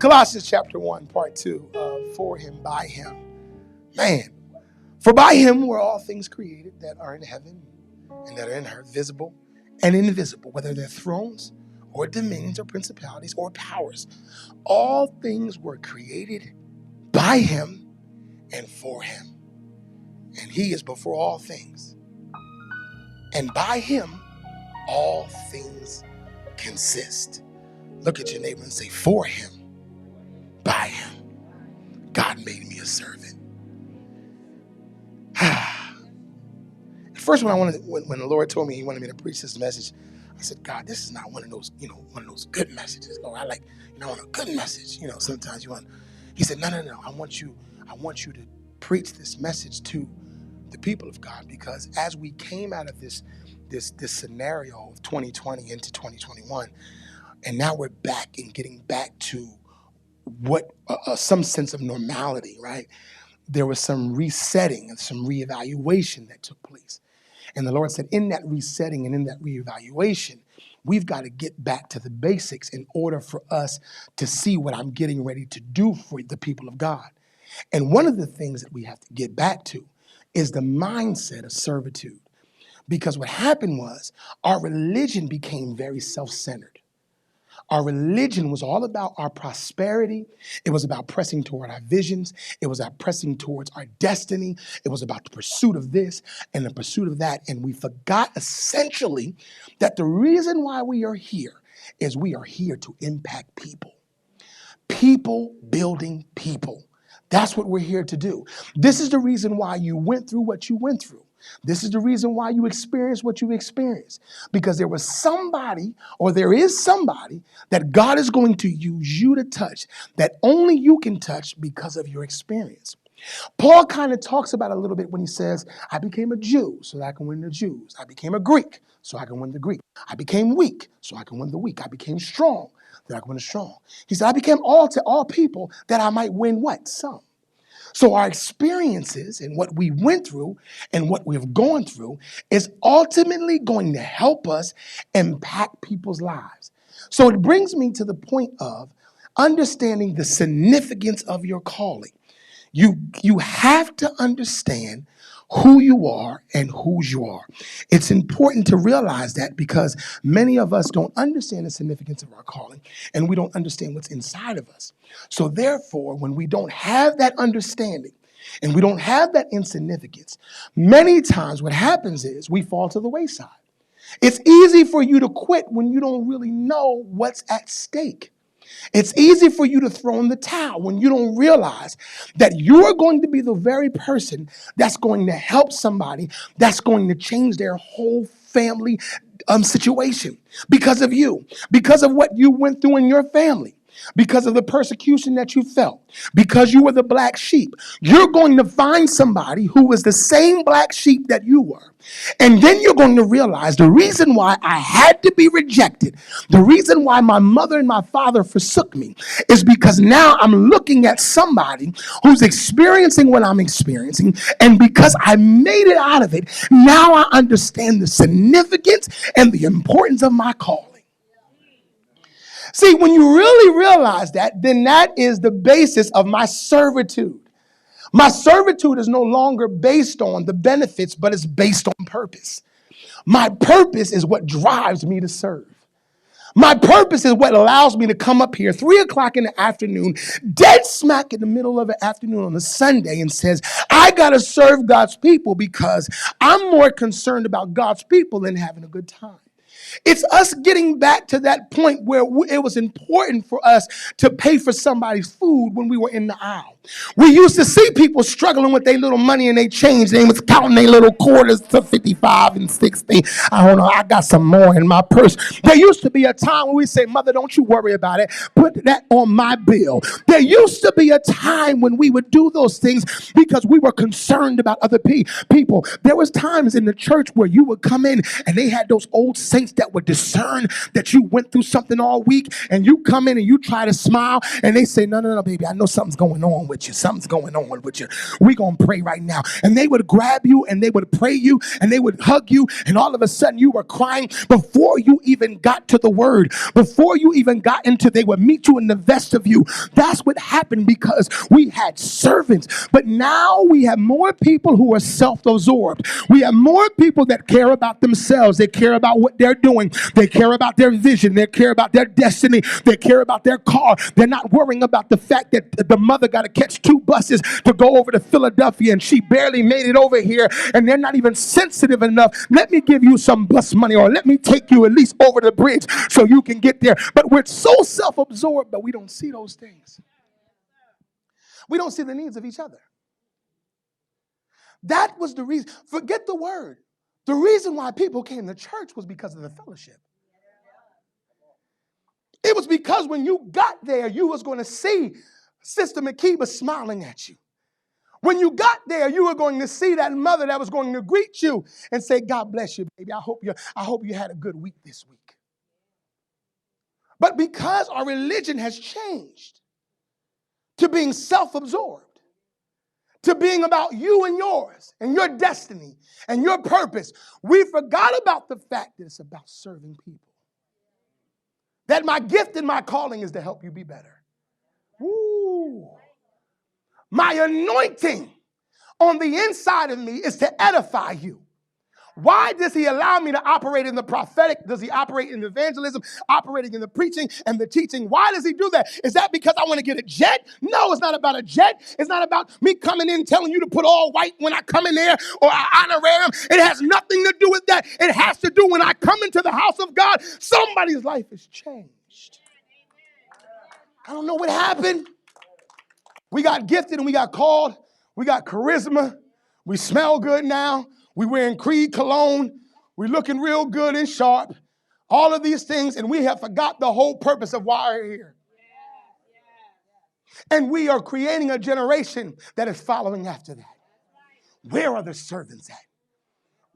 Colossians chapter 1, part 2, for him, by him. Man, for by him were all things created that are in heaven and that are in earth, visible and invisible, whether they're thrones or dominions or principalities or powers. All things were created by him and for him. And he is before all things. And by him, all things consist. Look at your neighbor and say, for him, by him, God made me a servant. First, when the Lord told me he wanted me to preach this message, I said, God, this is not one of those good messages. Lord, I want a good message. Sometimes you want. He said, no. I want you to preach this message to the people of God, because as we came out of this scenario of 2020 into 2021, and now we're back and getting back to what some sense of normality, right? There was some resetting and some reevaluation that took place. And the Lord said, in that resetting and in that reevaluation, we've got to get back to the basics in order for us to see what I'm getting ready to do for the people of God. And one of the things that we have to get back to is the mindset of servitude. Because what happened was our religion became very self-centered. Our religion was all about our prosperity. It was about pressing toward our visions. It was about pressing towards our destiny. It was about the pursuit of this and the pursuit of that. And we forgot essentially that the reason why we are here is we are here to impact people. People building people. That's what we're here to do. This is the reason why you went through what you went through. This is the reason why you experienced what you experienced. Because there was somebody, or there is somebody, that God is going to use you to touch, that only you can touch because of your experience. Paul kind of talks about it a little bit when he says, I became a Jew so that I can win the Jews. I became a Greek so I can win the Greek. I became weak so I can win the weak. I became strong that I can win the strong. He said, I became all to all people that I might win what? Some. So our experiences and what we went through and what we've gone through is ultimately going to help us impact people's lives. So it brings me to the point of understanding the significance of your calling. You have to understand who you are and whose you are. It's important to realize that, because many of us don't understand the significance of our calling, and we don't understand what's inside of us. So therefore, when we don't have that understanding and we don't have that insignificance, many times what happens is we fall to the wayside. It's easy for you to quit when you don't really know what's at stake. It's easy for you to throw in the towel when you don't realize that you're going to be the very person that's going to help somebody, that's going to change their whole family situation because of you, because of what you went through in your family. Because of the persecution that you felt, because you were the black sheep. You're going to find somebody who was the same black sheep that you were. And then you're going to realize the reason why I had to be rejected, the reason why my mother and my father forsook me, is because now I'm looking at somebody who's experiencing what I'm experiencing. And because I made it out of it, now I understand the significance and the importance of my calling. See, when you really realize that, then that is the basis of my servitude. My servitude is no longer based on the benefits, but it's based on purpose. My purpose is what drives me to serve. My purpose is what allows me to come up here 3 o'clock in the afternoon, dead smack in the middle of the afternoon on a Sunday, and says, I got to serve God's people because I'm more concerned about God's people than having a good time. It's us getting back to that point where it was important for us to pay for somebody's food when we were in the aisle. We used to see people struggling with their little money and they change. They was counting their little quarters to 55 and 60. I don't know, I got some more in my purse. There used to be a time when we say, Mother, don't you worry about it. Put that on my bill. There used to be a time when we would do those things because we were concerned about other people. There was times in the church where you would come in and they had those old saints that would discern that you went through something all week, and you come in and you try to smile and they say, no, baby, I know something's going on with you. Something's going on with you. We're going to pray right now. And they would grab you and they would pray you and they would hug you. And all of a sudden you were crying before you even got to the word. Before you even got into, they would meet you in the vestibule. That's what happened because we had servants. But now we have more people who are self-absorbed. We have more people that care about themselves. They care about what they're doing. They care about their vision. They care about their destiny. They care about their car. They're not worrying about the fact that the mother got to catch 2 buses to go over to Philadelphia and she barely made it over here, and they're not even sensitive enough. Let me give you some bus money, or let me take you at least over the bridge so you can get there. But we're so self-absorbed, but we don't see those things. We don't see the needs of each other. That was the reason. Forget the word. The reason why people came to church was because of the fellowship. It was because when you got there, you was going to see Sister Makeba smiling at you. When you got there, you were going to see that mother that was going to greet you and say, God bless you, baby. I hope you had a good week this week. But because our religion has changed to being self-absorbed, to being about you and yours and your destiny and your purpose, we forgot about the fact that it's about serving people. That my gift and my calling is to help you be better. Ooh. My anointing on the inside of me is to edify you. Why does he allow me to operate in the prophetic? Does he operate in evangelism, operating in the preaching and the teaching? Why does he do that? Is that because I want to get a jet? No, it's not about a jet. It's not about me coming in telling you to put all white when I come in there or I honorarium. It has nothing to do with that. It has to do when I come into the house of God, somebody's life is changed. I don't know what happened. We got gifted and we got called. We got charisma. We smell good now. We wearing Creed cologne. We're looking real good and sharp. All of these things, and we have forgot the whole purpose of why we're here. And we are creating a generation that is following after that. Where are the servants at?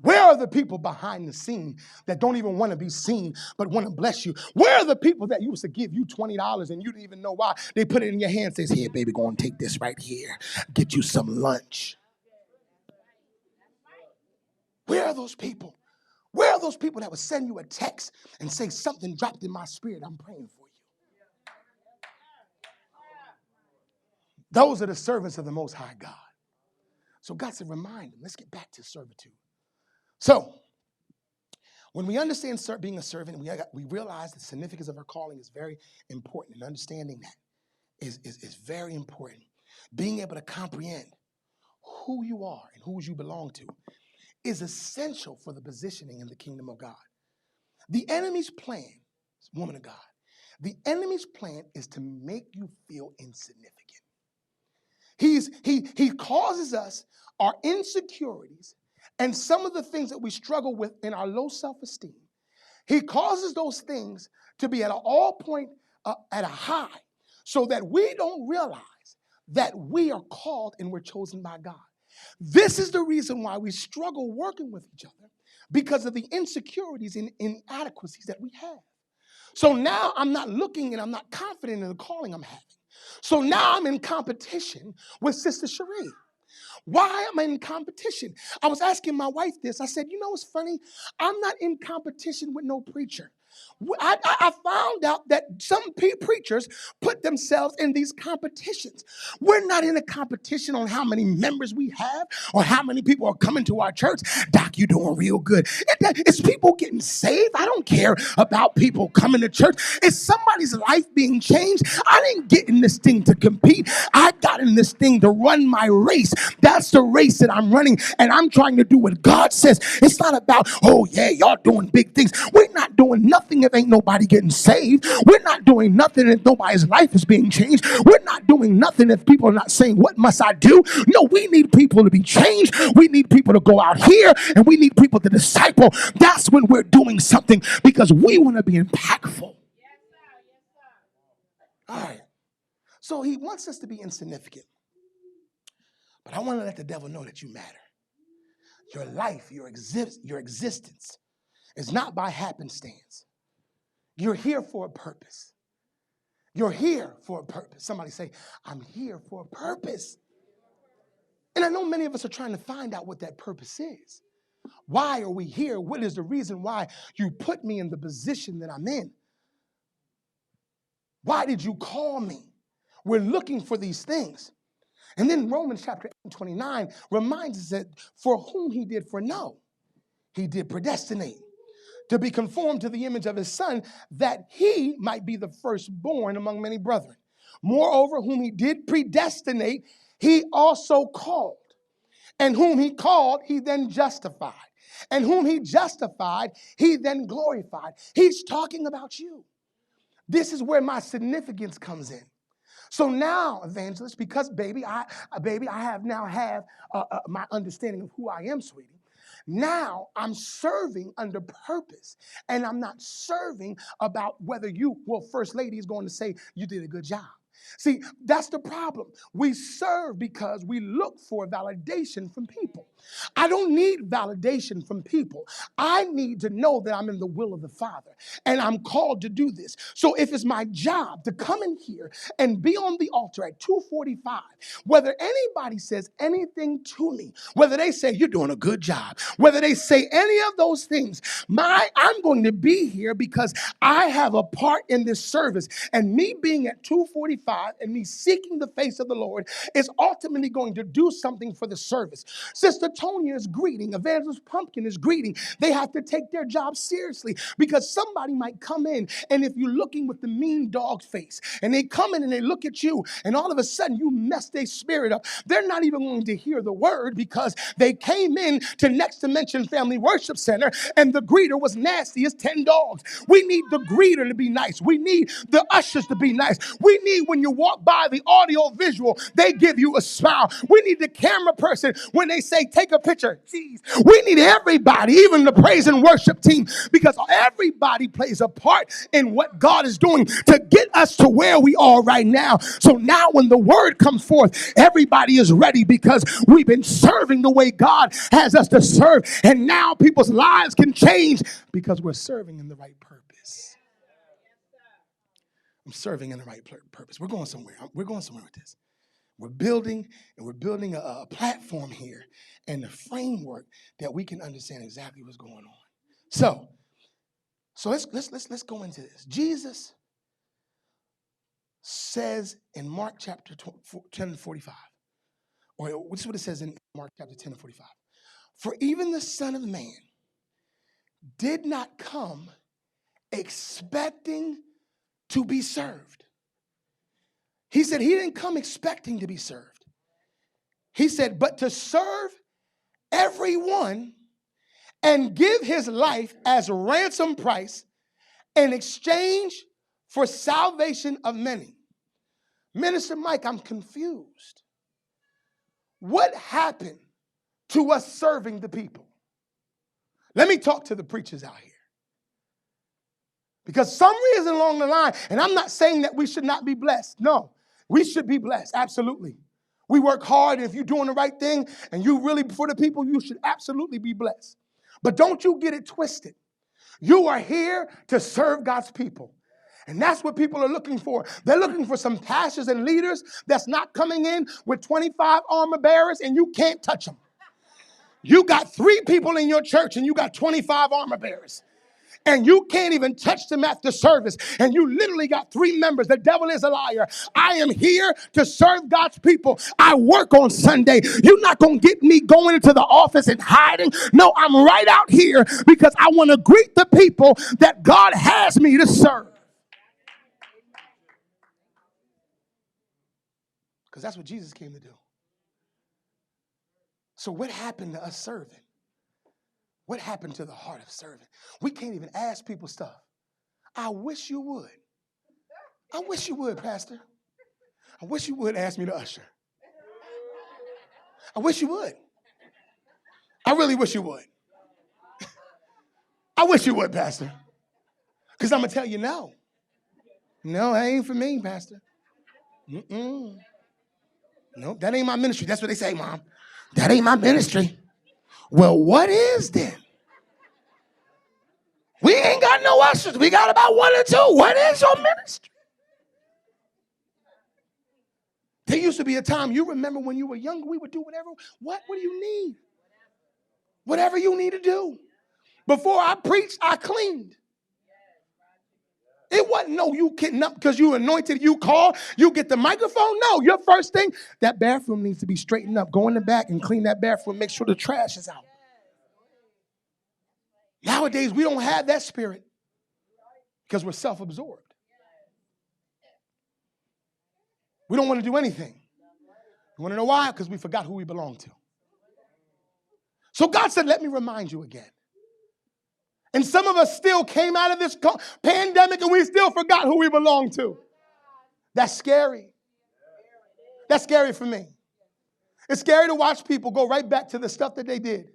Where are the people behind the scene that don't even want to be seen but want to bless you? Where are the people that used to give you $20 and you didn't even know why? They put it in your hand, says, here, baby, go and take this right here. Get you some lunch. Where are those people? Where are those people that would send you a text and say, something dropped in my spirit, I'm praying for you? Those are the servants of the Most High God. So God said, remind them. Let's get back to servitude. So when we understand being a servant, we realize the significance of our calling is very important, and understanding that is very important. Being able to comprehend who you are and who you belong to is essential for the positioning in the kingdom of God. The enemy's plan, woman of God, the enemy's plan is to make you feel insignificant. He causes us our insecurities and some of the things that we struggle with in our low self-esteem. He causes those things to be at an all point, at a high, so that we don't realize that we are called and we're chosen by God. This is the reason why we struggle working with each other, because of the insecurities and inadequacies that we have. So now I'm not looking and I'm not confident in the calling I'm having. So now I'm in competition with Sister Cherie. Why am I in competition? I was asking my wife this. I said, you know what's funny? I'm not in competition with no preacher. I found out that some preachers put themselves in these competitions. We're not in a competition on how many members we have or how many people are coming to our church. Doc, you're doing real good. It's people getting saved. I don't care about people coming to church. It's somebody's life being changed. I didn't get in this thing to compete. I got in this thing to run my race. That's the race that I'm running, and I'm trying to do what God says. It's not about, oh yeah, y'all doing big things. We're not doing nothing if ain't nobody getting saved. We're not doing nothing if nobody's life is being changed. We're not doing nothing if people are not saying, what must I do? No, we need people to be changed. We need people to go out here, and we need people to disciple. That's when we're doing something, because we want to be impactful. All right. So he wants us to be insignificant. But I want to let the devil know that you matter. Your life, your existence is not by happenstance. You're here for a purpose. You're here for a purpose. Somebody say, I'm here for a purpose. And I know many of us are trying to find out what that purpose is. Why are we here? What is the reason why you put me in the position that I'm in? Why did you call me? We're looking for these things. And then Romans chapter 8:29 reminds us that for whom he did foreknow, he did predestinate to be conformed to the image of his son, that he might be the firstborn among many brethren. Moreover, whom he did predestinate, he also called. And whom he called, he then justified. And whom he justified, he then glorified. He's talking about you. This is where my significance comes in. So now, evangelist, because I have my understanding of who I am, sweetie. Now I'm serving under purpose, and I'm not serving about whether First Lady is going to say you did a good job. See, that's the problem. We serve because we look for validation from people. I don't need validation from people. I need to know that I'm in the will of the Father, and I'm called to do this. So if it's my job to come in here and be on the altar at 2:45, whether anybody says anything to me, whether they say you're doing a good job, whether they say any of those things, I'm going to be here because I have a part in this service, and me being at 2:45 and me seeking the face of the Lord is ultimately going to do something for the service. Sister Tonya is greeting. Evangelist Pumpkin is greeting. They have to take their job seriously because somebody might come in, and if you're looking with the mean dog face and they come in and they look at you and all of a sudden you mess their spirit up, they're not even going to hear the word because they came in to Next Dimension Family Worship Center and the greeter was nasty as 10 dogs. We need the greeter to be nice. We need the ushers to be nice. We need when you walk by the audio visual, they give you a smile. We need the camera person when they say take a picture. Jeez. We need everybody, even the praise and worship team, because everybody plays a part in what God is doing to get us to where we are right now. So now when the word comes forth, everybody is ready because we've been serving the way God has us to serve. And now people's lives can change because we're serving in the right purpose. I'm serving in the right purpose. We're going somewhere. We're going somewhere with this. We're building a platform here and the framework that we can understand exactly what's going on. So let's go into this. Jesus says in Mark chapter 10:45, or this is what it says in Mark chapter 10:45. For even the Son of Man did not come expecting to be served. He said he didn't come expecting to be served. He said, but to serve everyone and give his life as ransom price in exchange for salvation of many. Minister Mike, I'm confused. What happened to us serving the people? Let me talk to the preachers out here. Because some reason along the line, and I'm not saying that we should not be blessed. No, we should be blessed, absolutely. We work hard, and if you're doing the right thing and you really for the people, you should absolutely be blessed. But don't you get it twisted. You are here to serve God's people. And that's what people are looking for. They're looking for some pastors and leaders that's not coming in with 25 armor bearers and you can't touch them. You got 3 people in your church and you got 25 armor bearers. And you can't even touch them at the service. And you literally got 3 members. The devil is a liar. I am here to serve God's people. I work on Sunday. You're not going to get me going into the office and hiding. No, I'm right out here because I want to greet the people that God has me to serve. Because that's what Jesus came to do. So what happened to us serving? What happened to the heart of serving? We can't even ask people stuff. I wish you would. I wish you would, Pastor. I wish you would ask me to usher. I wish you would. I really wish you would. I wish you would, Pastor. Because I'm going to tell you no. No, that ain't for me, Pastor. Nope, that ain't my ministry. That's what they say, Mom. That ain't my ministry. Well, what is then? We ain't got no ushers. We got about 1 or 2. What is your ministry? used to be a time, you remember when you were younger, we would do whatever. What do you need? Whatever you need to do. Before I preached, I cleaned. It wasn't no you getting up because you anointed, you call, you get the microphone. No, your first thing, that bathroom needs to be straightened up. Go in the back and clean that bathroom. Make sure the trash is out. Nowadays, we don't have that spirit because we're self-absorbed. We don't want to do anything. You want to know why? Because we forgot who we belong to. So God said, let me remind you again. And some of us still came out of this pandemic and we still forgot who we belong to. That's scary. That's scary for me. It's scary to watch people go right back to the stuff that they did.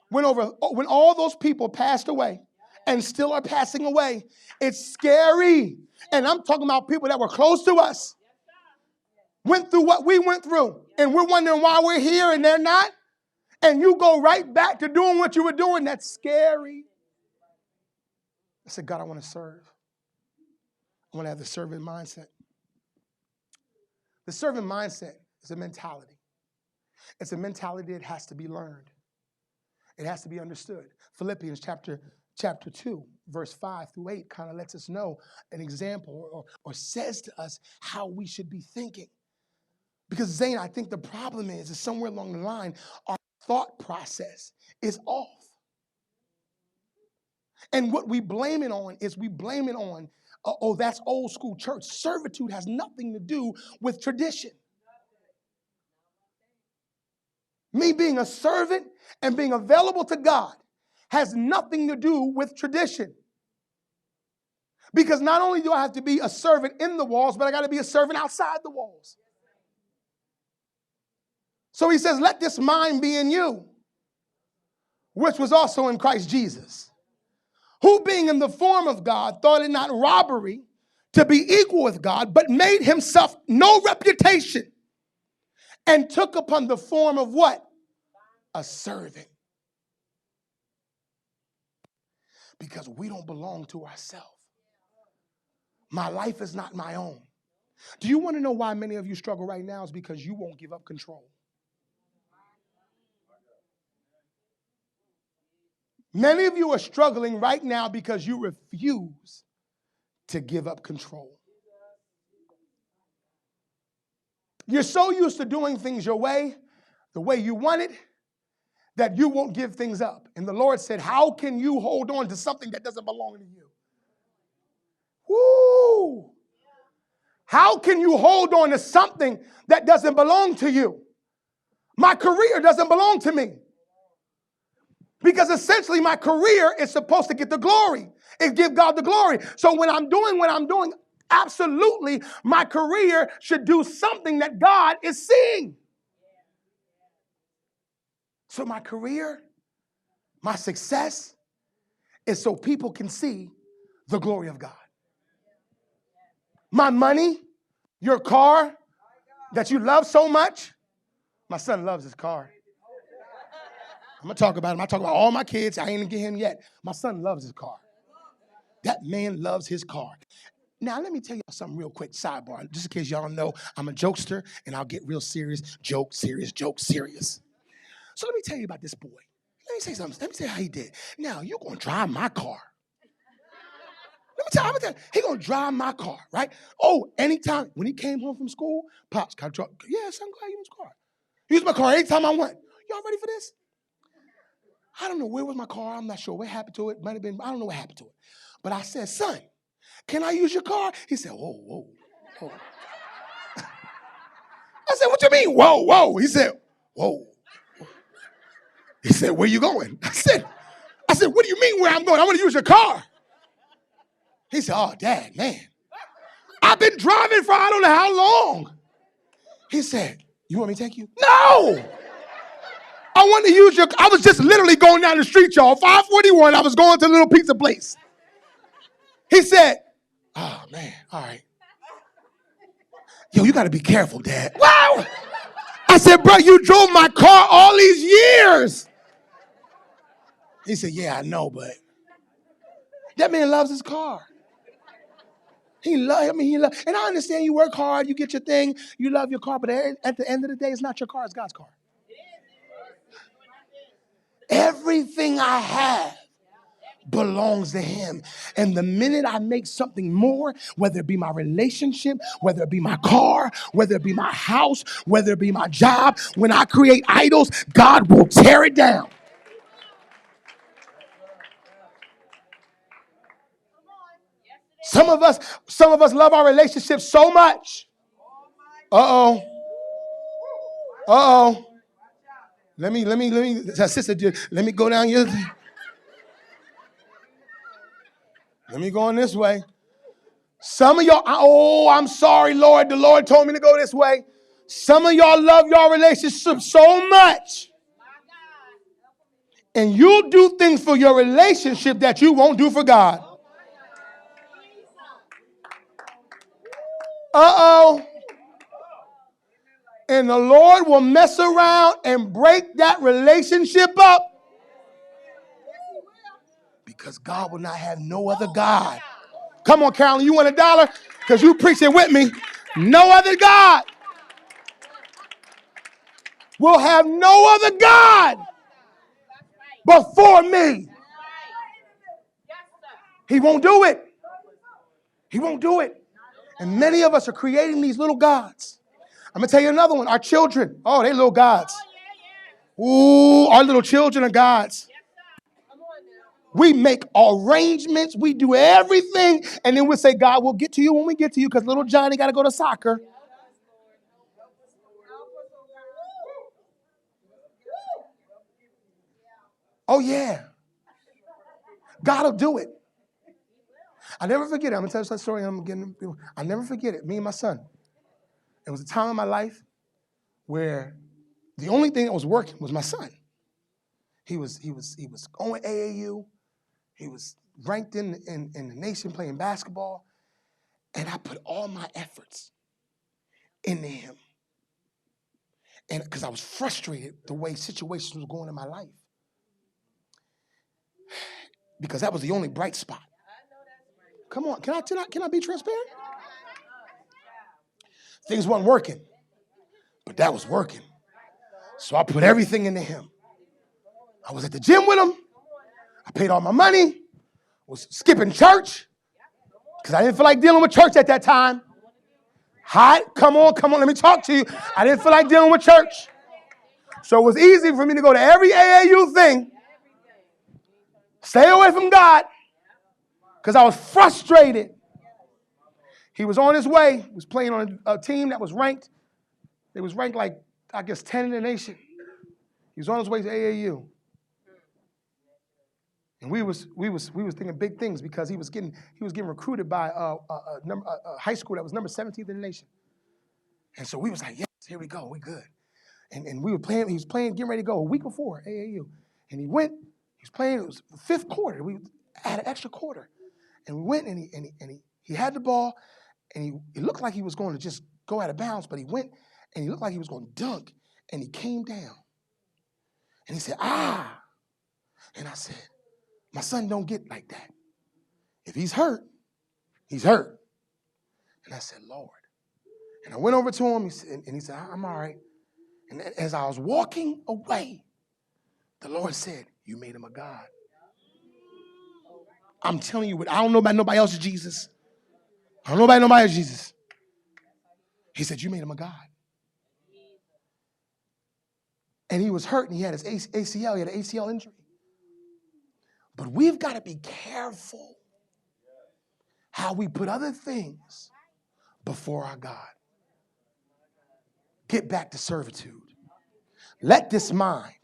When all those people passed away and still are passing away, it's scary. And I'm talking about people that were close to us, went through what we went through, and we're wondering why we're here and they're not. And you go right back to doing what you were doing. That's scary. I said, God, I want to serve. I want to have the servant mindset. The servant mindset is a mentality. It's a mentality that has to be learned. It has to be understood. Philippians chapter 2, verse 5 through 8 kind of lets us know an example or says to us how we should be thinking. Because, Zane, I think the problem is somewhere along the line, our thought process is off. And what we blame it on is that's old school church. Servitude has nothing to do with tradition. Me being a servant and being available to God has nothing to do with tradition. Because not only do I have to be a servant in the walls, but I got to be a servant outside the walls. So he says, let this mind be in you, which was also in Christ Jesus, who being in the form of God, thought it not robbery to be equal with God, but made himself no reputation, and took upon the form of what? A servant. Because we don't belong to ourselves. My life is not my own. Do you want to know why many of you struggle right now? It's because you won't give up control. Many of you are struggling right now because you refuse to give up control. You're so used to doing things your way, the way you want it, that you won't give things up. And the Lord said, how can you hold on to something that doesn't belong to you? Woo! How can you hold on to something that doesn't belong to you? My career doesn't belong to me. Because essentially my career is supposed to get the glory and give God the glory. So when I'm doing what I'm doing, absolutely my career should do something that God is seeing. So my career, my success is so people can see the glory of God. My money, your car that you love so much. My son loves his car. I'm going to talk about him. I talk about all my kids. I ain't even get him yet. My son loves his car. That man loves his car. Now, let me tell you something real quick, sidebar. Just in case y'all know, I'm a jokester, and I'll get real serious. Joke, serious, joke, serious. So let me tell you about this boy. Let me say something. Let me tell you how he did. Now, you're going to drive my car. Let me tell you, he's going to drive my car, right? Oh, anytime, when he came home from school, Pops, can I drive? Yes, I'm glad you use my car. Use my car anytime I want. Y'all ready for this? I don't know where was my car. I'm not sure what happened to it. Might have been, I don't know what happened to it. But I said, son, can I use your car? He said, whoa. I said, what you mean, whoa? He said, whoa. He said, where you going? I said, what do you mean where I'm going? I want to use your car. He said, oh, Dad, man, I've been driving for I don't know how long. He said, you want me to take you? No. I want to use your, I was just literally going down the street, y'all. 541, I was going to a little pizza place. He said, oh, man, all right. Yo, you got to be careful, Dad. Wow. I said, bro, you drove my car all these years. He said, yeah, I know, but that man loves his car. He love. I mean, he love. And I understand you work hard, you get your thing, you love your car, but at the end of the day, it's not your car, it's God's car. Everything I have belongs to him. And the minute I make something more, whether it be my relationship, whether it be my car, whether it be my house, whether it be my job, when I create idols, God will tear it down. Some of us love our relationships so much. Uh-oh. Uh-oh. Let me, sister, let me go down your thing. Let me go on this way. Some of y'all, I'm sorry, Lord. The Lord told me to go this way. Some of y'all love your relationship so much. And you do things for your relationship that you won't do for God. Uh-oh. And the Lord will mess around and break that relationship up. Because God will not have no other God. Come on, Carolyn, you want $1? Because you preach it with me. No other God will have no other God before me. He won't do it. He won't do it. And many of us are creating these little gods. I'm going to tell you another one. Our children. Oh, they little gods. Ooh, our little children are gods. We make arrangements. We do everything. And then we say, God, we'll get to you when we get to you because little Johnny got to go to soccer. Oh, yeah. God will do it. I never forget it. I'm going to tell you that story. I never forget it. Me and my son. It was a time in my life where the only thing that was working was my son. He was going AAU. He was ranked in the nation playing basketball. And I put all my efforts into him. And because I was frustrated the way situations were going in my life. Because that was the only bright spot. Come on, can I be transparent? Things weren't working, but that was working. So I put everything into him. I was at the gym with him. I paid all my money. Was skipping church because I didn't feel like dealing with church at that time. Hot, come on, let me talk to you. I didn't feel like dealing with church. So it was easy for me to go to every AAU thing, stay away from God, because I was frustrated. He was on his way. He was playing on a team that was ranked. It was ranked like, I guess, 10 in the nation. He was on his way to AAU. And we was thinking big things because he was getting recruited by a high school that was number 17th in the nation. And so we was like, yes, here we go, we good. And we were playing, he was playing, getting ready to go a week before AAU. And he was playing, it was the fifth quarter. We had an extra quarter. And we went and he had the ball and he looked like he was going to just go out of bounds, but he went and he looked like he was going to dunk and he came down. And he said, ah. And I said, my son don't get like that. If he's hurt, he's hurt. And I said, Lord. And I went over to him and he said, I'm all right. And as I was walking away, the Lord said, you made him a God. I'm telling you, I don't know about nobody else's Jesus. I don't know about nobody else's Jesus. He said, you made him a God. And he was hurt and he had his ACL. He had an ACL injury. But we've got to be careful how we put other things before our God. Get back to servitude. Let this mind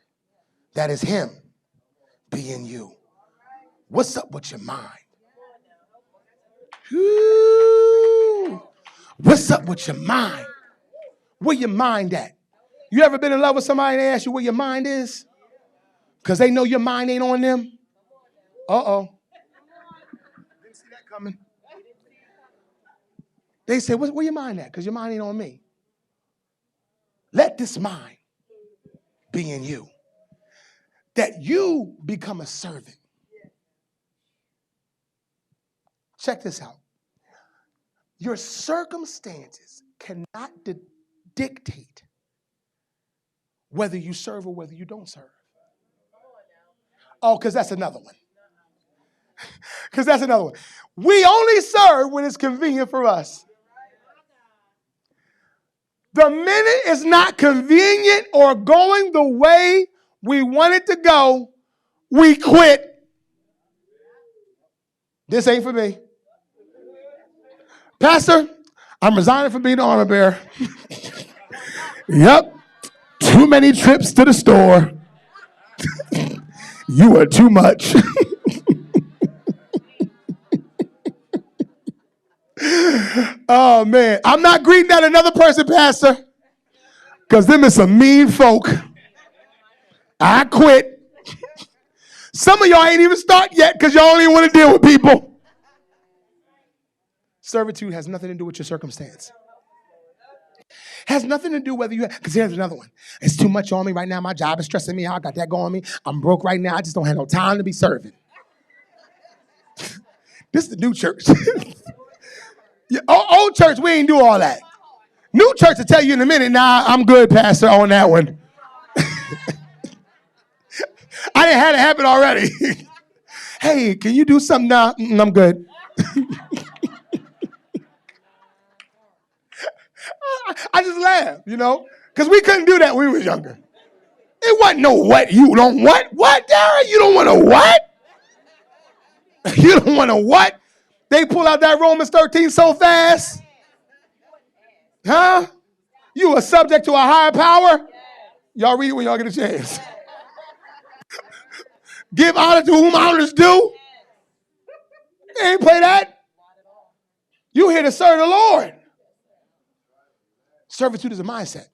that is him be in you. What's up with your mind? Ooh. What's up with your mind? Where your mind at? You ever been in love with somebody and they ask you where your mind is? Because they know your mind ain't on them? Uh-oh. Didn't see that coming. They say, where your mind at? Because your mind ain't on me. Let this mind be in you. That you become a servant. Check this out. Your circumstances cannot dictate whether you serve or whether you don't serve. Oh, because that's another one. Because that's another one. We only serve when it's convenient for us. The minute it's not convenient or going the way we want it to go, we quit. This ain't for me. Pastor, I'm resigning from being an armor bearer. Yep. Too many trips to the store. You are too much. Oh, man. I'm not greeting at another person, Pastor, because them is some mean folk. I quit. Some of y'all ain't even start yet because y'all don't even want to deal with people. Servitude has nothing to do with your circumstance. Has nothing to do whether you have, because here's another one. It's too much on me right now. My job is stressing me out. I got that going on me. I'm broke right now. I just don't have no time to be serving. This is the new church. Old church, we ain't do all that. New church will tell you in a minute, nah, I'm good, Pastor, on that one. I didn't have it happen already. Hey, can you do something now? I'm good. I just laugh, because we couldn't do that when we was younger. It wasn't no what, you don't what? What, Darren? You don't want to what? You don't want to what? They pull out that Romans 13 so fast. Huh? You are subject to a higher power? Y'all read it when y'all get a chance. Give honor to whom honor is due. They ain't play that. You here to serve the Lord. Servitude is a mindset.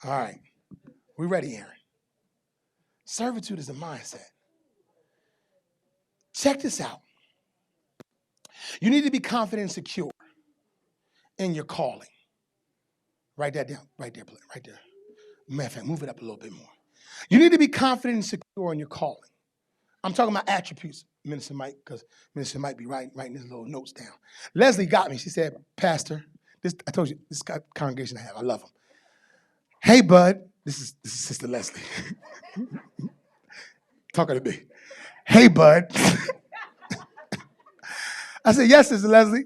All right. We ready, Aaron? Servitude is a mindset. Check this out. You need to be confident and secure in your calling. Write that down. Right there, right there. Matter of fact, move it up a little bit more. You need to be confident and secure in your calling. I'm talking about attributes, Minister Mike, because Minister Mike be writing his little notes down. Leslie got me. She said, Pastor, I told you, this congregation I have, I love them. Hey, bud. This is Sister Leslie. Talking to me. Hey, bud. I said, yes, Sister Leslie.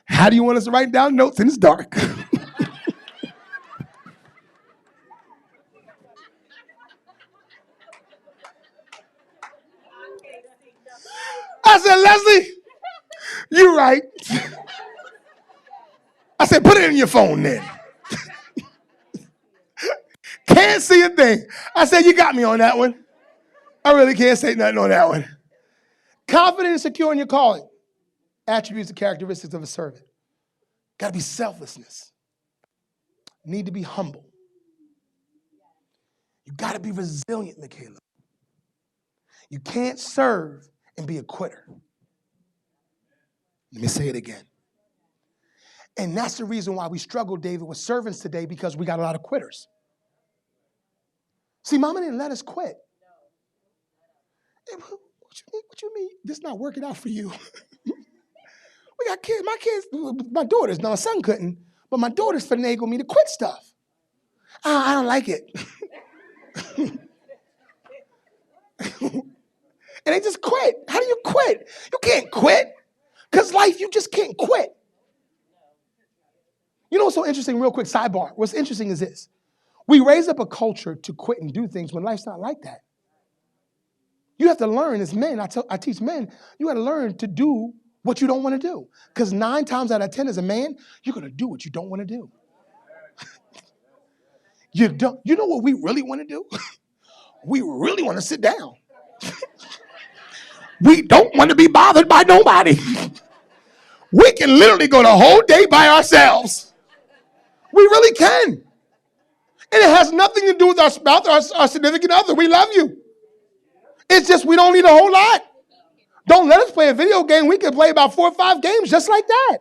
How do you want us to write down notes and it's dark? I said, Leslie, you're right. I said, put it in your phone then. Can't see a thing. I said, you got me on that one. I really can't say nothing on that one. Confident and secure in your calling. Attributes and characteristics of a servant. Got to be selflessness. Need to be humble. You got to be resilient, Michaela. You can't serve and be a quitter. Let me say it again. And that's the reason why we struggle, David, with servants today, because we got a lot of quitters. See, Mama didn't let us quit. Hey, what you mean? This not working out for you? We got kids. My daughters. No, my son couldn't, but my daughters finagle me to quit stuff. I don't like it. And they just quit. How do you quit? You can't quit. Because life, you just can't quit. You know what's so interesting, real quick, sidebar. What's interesting is this. We raise up a culture to quit and do things when life's not like that. You have to learn as men, I teach men, you got to learn to do what you don't want to do. Because 9 times out of 10 as a man, you're going to do what you don't want to do. You know what we really want to do? We really want to sit down. We don't want to be bothered by nobody. We can literally go the whole day by ourselves. We really can. And it has nothing to do with our spouse or our significant other. We love you. It's just we don't need a whole lot. Don't let us play a video game. We can play about 4 or 5 games just like that.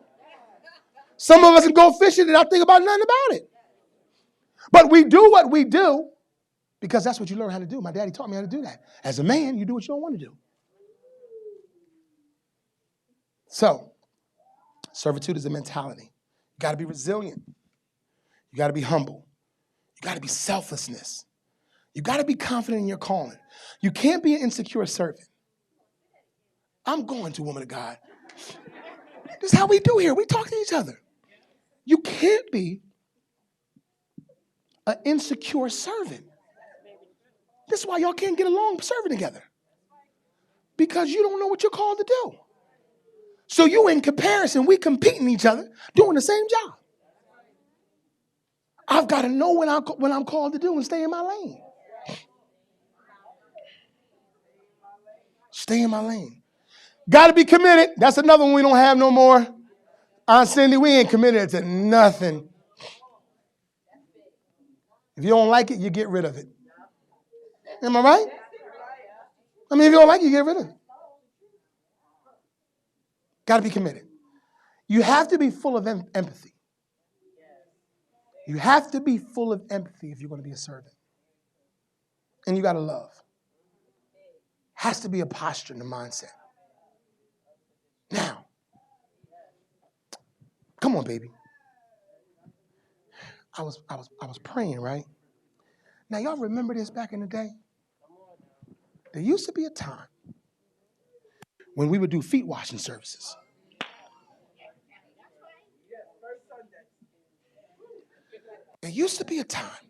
Some of us can go fishing and not think about nothing about it. But we do what we do because that's what you learn how to do. My daddy taught me how to do that. As a man, you do what you don't want to do. So, servitude is a mentality. You got to be resilient. You got to be humble. You got to be selflessness. You got to be confident in your calling. You can't be an insecure servant. I'm going to, woman of God. This is how we do here. We talk to each other. You can't be an insecure servant. This is why y'all can't get along serving together. Because you don't know what you're called to do. So you in comparison, we competing each other, doing the same job. I've got to know what I'm called to do and stay in my lane. Stay in my lane. Got to be committed. That's another one we don't have no more. Aunt Cindy, we ain't committed to nothing. If you don't like it, you get rid of it. Am I right? I mean, if you don't like it, you get rid of it. Got to be committed. You have to be full of empathy. You have to be full of empathy if you're going to be a servant. And you got to love. Has to be a posture and a mindset. Now, come on, baby. I was praying, right? Now, y'all remember this back in the day? There used to be a time when we would do feet washing services. There used to be a time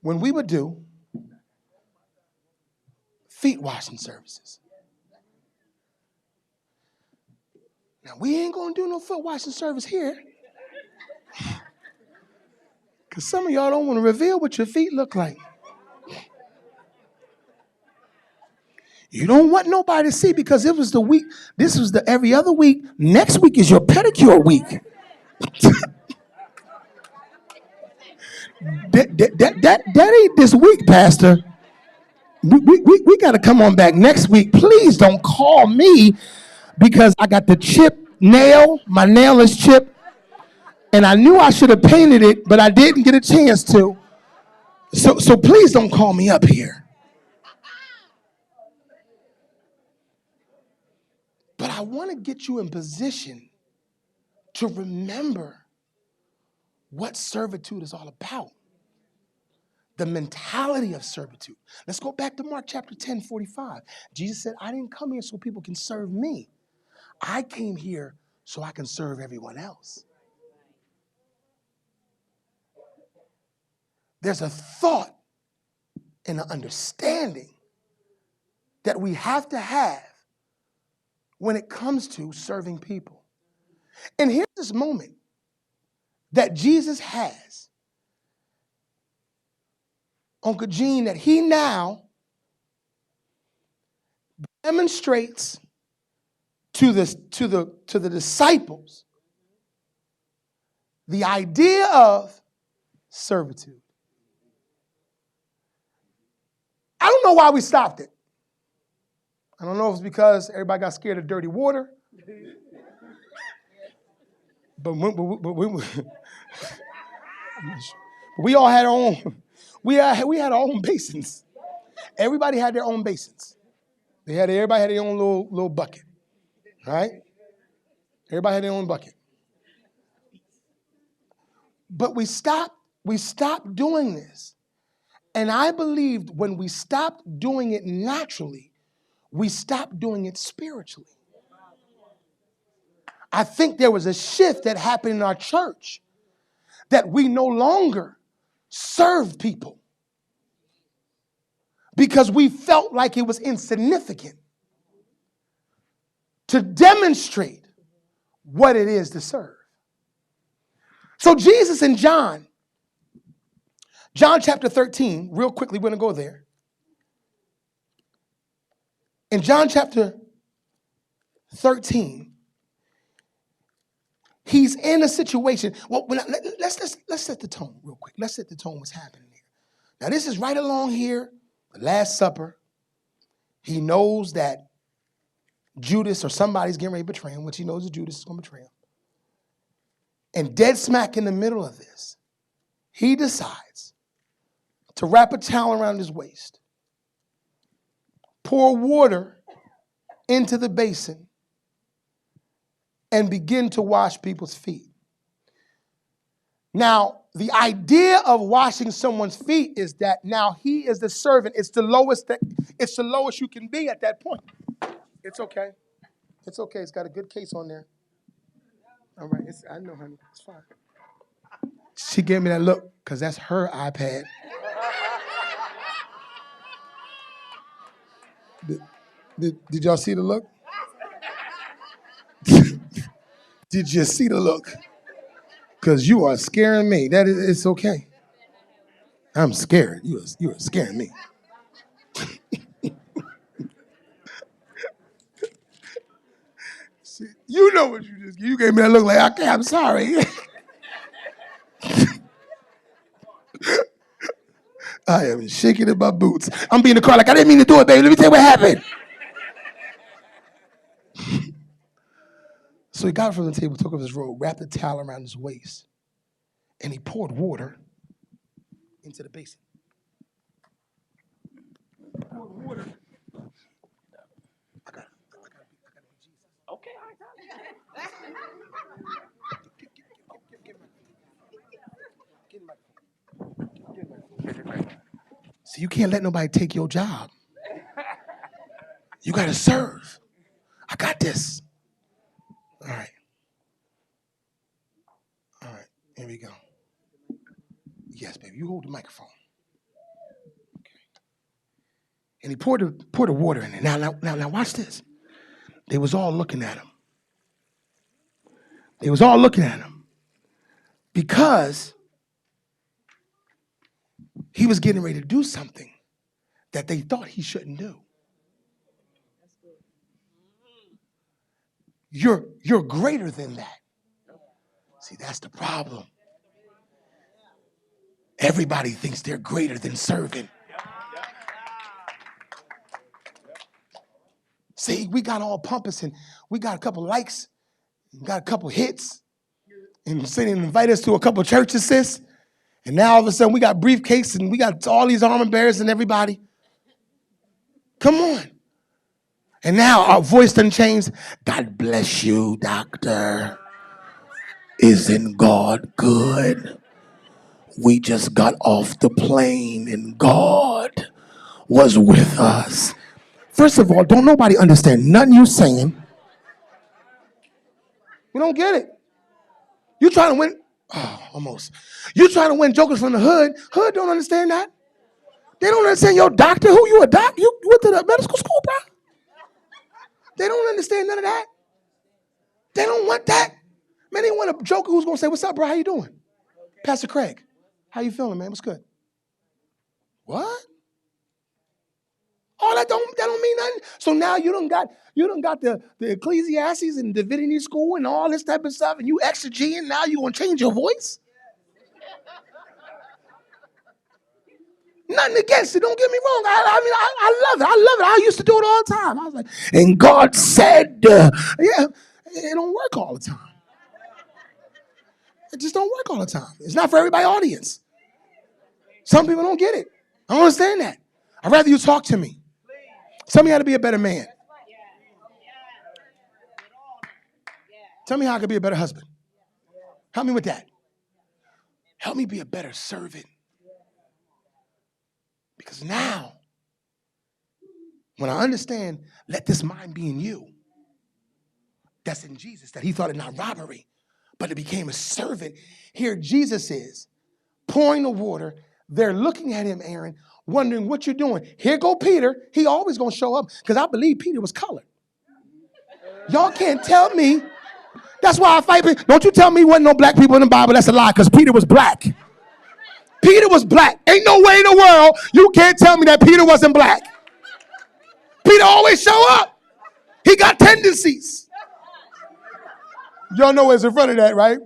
when we would do feet washing services. Now, we ain't going to do no foot washing service here. Because some of y'all don't want to reveal what your feet look like. You don't want nobody to see because it was the week. This was the every other week. Next week is your pedicure week. that ain't this week, Pastor. We got to come on back next week. Please don't call me because I got the chip nail. My nail is chipped. And I knew I should have painted it, but I didn't get a chance to. So please don't call me up here. But I want to get you in position to remember what servitude is all about. The mentality of servitude. Let's go back to Mark chapter 10:45. Jesus said, I didn't come here so people can serve me. I came here so I can serve everyone else. There's a thought and an understanding that we have to have when it comes to serving people. And here's this moment that Jesus has, Uncle Gene, that he now demonstrates to the disciples the idea of servitude. I don't know why we stopped it. I don't know if it's because everybody got scared of dirty water. But we all had our own. We had our own basins. Everybody had their own basins. Everybody had their own little bucket, right? Everybody had their own bucket. But we stopped doing this. And I believed when we stopped doing it naturally, we stopped doing it spiritually. I think there was a shift that happened in our church that we no longer served people because we felt like it was insignificant to demonstrate what it is to serve. So Jesus in John chapter 13, real quickly, we're going to go there. In John chapter 13, he's in a situation. Well, let's set the tone real quick. Let's set the tone what's happening here. Now, this is right along here, the Last Supper. He knows that Judas or somebody's getting ready to betray him, which he knows that Judas is going to betray him. And dead smack in the middle of this, he decides to wrap a towel around his waist, pour water into the basin, and begin to wash people's feet. Now, the idea of washing someone's feet is that now he is the servant. It's the lowest you can be at that point. It's okay. It's okay. It's got a good case on there. All right. I know, honey. It's fine. She gave me that look because that's her iPad. Did y'all see the look? Did you see the look? Because you are scaring me. It's okay. I'm scared. You are scaring me. See, you know what you gave me that look like, okay, I'm sorry. I am shaking in my boots. I'm being in the car like, I didn't mean to do it, baby. Let me tell you what happened. So he got from the table, took off his robe, wrapped a towel around his waist, and he poured water into the basin. Poured water. I got Jesus. Okay, all right. See, you can't let nobody take your job. You got to serve. I got this. All right. All right. Here we go. Yes, baby. You hold the microphone. Okay. And he poured the water in it. Now, watch this. They was all looking at him. They was all looking at him because he was getting ready to do something that they thought he shouldn't do. You're greater than that. See, that's the problem. Everybody thinks they're greater than serving. See, we got all pompous and we got a couple likes, got a couple hits, and sitting and invite us to a couple churches, sis. And now all of a sudden we got briefcases and we got all these armor bearers and everybody. Come on. And now our voice done changed. God bless you, doctor. Isn't God good? We just got off the plane and God was with us. First of all, don't nobody understand nothing you saying. You don't get it. You trying to win, almost. You trying to win jokers from the hood. Hood don't understand that. They don't understand your doctor. Who you a doctor? You went to the medical school, bro? They don't understand none of that. They don't want that. Man, they want a joker who's going to say, what's up, bro? How you doing? Pastor Craig, how you feeling, man? What's good? What? Oh, that don't mean nothing. So now you done got the Ecclesiastes and divinity school and all this type of stuff, and you exegeting. Now you want to change your voice? Nothing against it. Don't get me wrong. I love it. I love it. I used to do it all the time. I was like, and God said, yeah, it don't work all the time. It just don't work all the time. It's not for everybody's audience. Some people don't get it. I don't understand that. I'd rather you talk to me. Tell me how to be a better man. Tell me how I could be a better husband. Help me with that. Help me be a better servant. Because now, when I understand, let this mind be in you. That's in Jesus, that he thought it not robbery, but it became a servant. Here Jesus is, pouring the water. They're looking at him, Aaron, wondering what you're doing. Here go Peter. He always going to show up because I believe Peter was colored. Y'all can't tell me. That's why I fight. Don't you tell me wasn't no black people in the Bible. That's a lie because Peter was black. Peter was black. Ain't no way in the world you can't tell me that Peter wasn't black. Peter always show up. He got tendencies. Y'all know what's in front of that, right?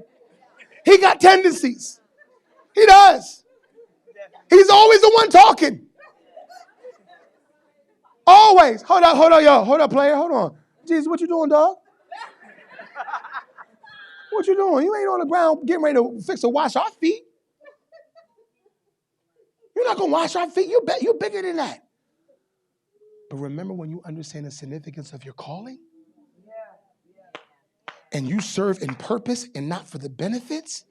He got tendencies. He does. He's always the one talking. Always. Hold up, y'all. Hold up, player. Hold on. Jesus, what you doing, dog? What you doing? You ain't on the ground getting ready to fix or wash our feet. You're not going to wash our feet. You're bigger than that. But remember when you understand the significance of your calling? and you serve in purpose and not for the benefits,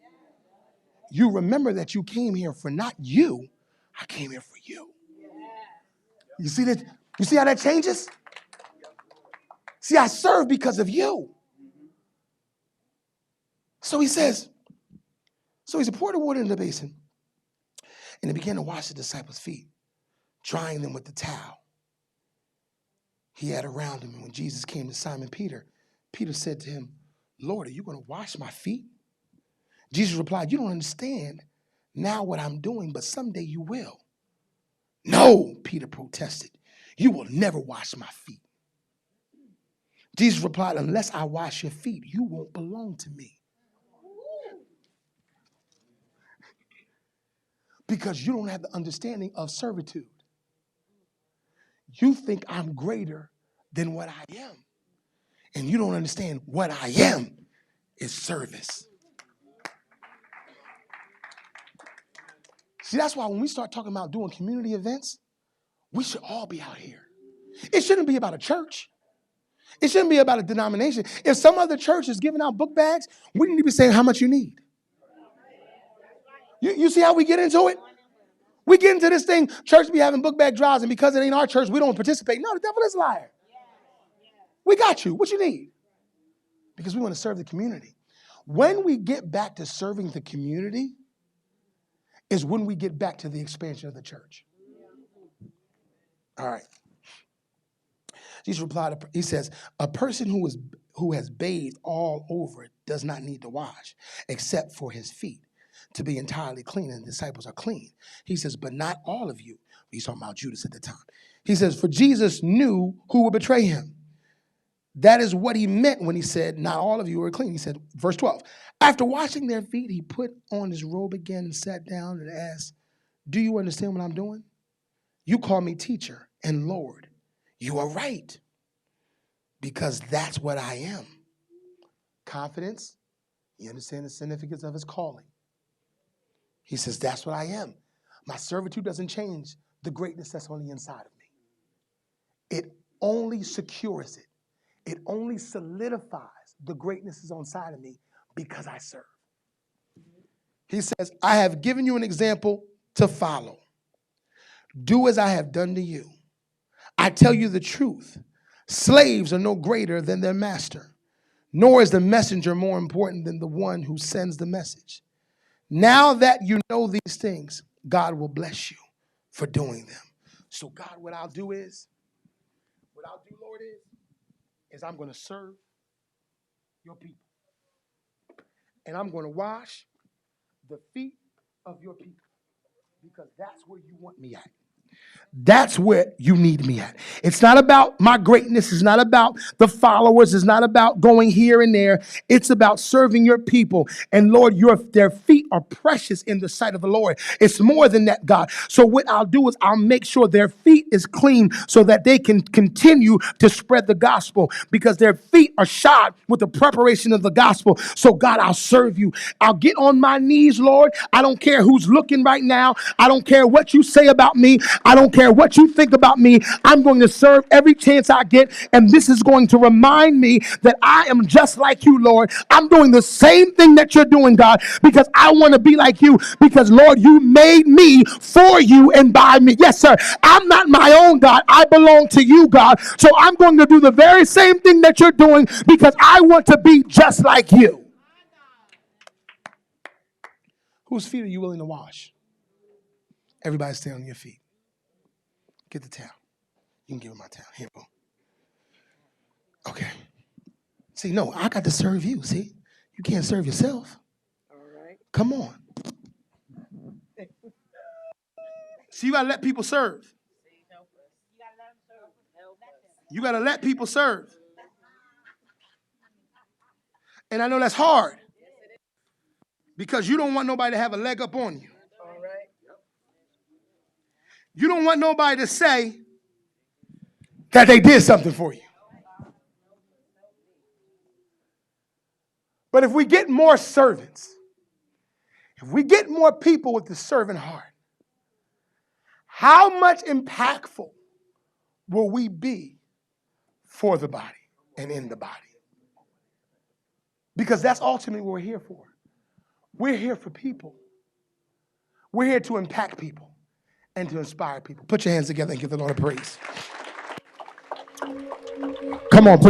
you remember that you came here for not you. I came here for you. You see that? You see how that changes? See, I serve because of you. So he says, so he poured the water in the basin, and he began to wash the disciples' feet, drying them with the towel he had around him. And when Jesus came to Simon Peter, Peter said to him, Lord, are you going to wash my feet? Jesus replied, you don't understand now what I'm doing, but someday you will. No, Peter protested. You will never wash my feet. Jesus replied, unless I wash your feet, you won't belong to me. Because you don't have the understanding of servitude. You think I'm greater than what I am. And you don't understand what I am is service. See, that's why when we start talking about doing community events, we should all be out here. It shouldn't be about a church. It shouldn't be about a denomination. If some other church is giving out book bags, we need to be saying how much you need. You see how we get into it? We get into this thing, church be having book bag drives, and because it ain't our church, we don't participate. No, the devil is a liar. We got you. What you need? Because we want to serve the community. When we get back to serving the community is when we get back to the expansion of the church. All right. Jesus replied, he says, a person who has bathed all over does not need to wash, except for his feet, to be entirely clean, and the disciples are clean. He says, but not all of you. He's talking about Judas at the time. He says, for Jesus knew who would betray him. That is what he meant when he said, not all of you are clean. He said, verse 12, after washing their feet, he put on his robe again and sat down and asked, do you understand what I'm doing? You call me teacher and Lord. You are right, because that's what I am. Confidence, you understand the significance of his calling. He says, that's what I am. My servitude doesn't change the greatness that's on the inside of me. It only secures it. It only solidifies the greatness that's on the inside of me because I serve. He says, I have given you an example to follow. Do as I have done to you. I tell you the truth. Slaves are no greater than their master, nor is the messenger more important than the one who sends the message. Now that you know these things, God will bless you for doing them. So God, what I'll do, Lord, is I'm going to serve your people. And I'm going to wash the feet of your people because that's where you want me at. That's where you need me at. It's not about my greatness. It's not about the followers. It's not about going here and there. It's about serving your people. And Lord, their feet are precious in the sight of the Lord. It's more than that, God. So what I'll do is I'll make sure their feet is clean so that they can continue to spread the gospel because their feet are shod with the preparation of the gospel. So God, I'll serve you. I'll get on my knees, Lord. I don't care who's looking right now. I don't care what you say about me. I don't care what you think about me. I'm going to serve every chance I get. And this is going to remind me that I am just like you, Lord. I'm doing the same thing that you're doing, God, because I want to be like you. Because, Lord, you made me for you and by me. Yes, sir. I'm not my own, God. I belong to you, God. So I'm going to do the very same thing that you're doing because I want to be just like you. Whose feet are you willing to wash? Everybody stay on your feet. Get the towel. You can give him my towel. Here, boom. Okay. See, no, I got to serve you. See, you can't serve yourself. All right. Come on. See, you got to let people serve. You got to let people serve. And I know that's hard because you don't want nobody to have a leg up on you. All right. You don't want nobody to say that they did something for you. But if we get more servants, if we get more people with the servant heart, how much impactful will we be for the body and in the body? Because that's ultimately what we're here for. We're here for people. We're here to impact people and to inspire people. Put your hands together and give the Lord a praise. Come on.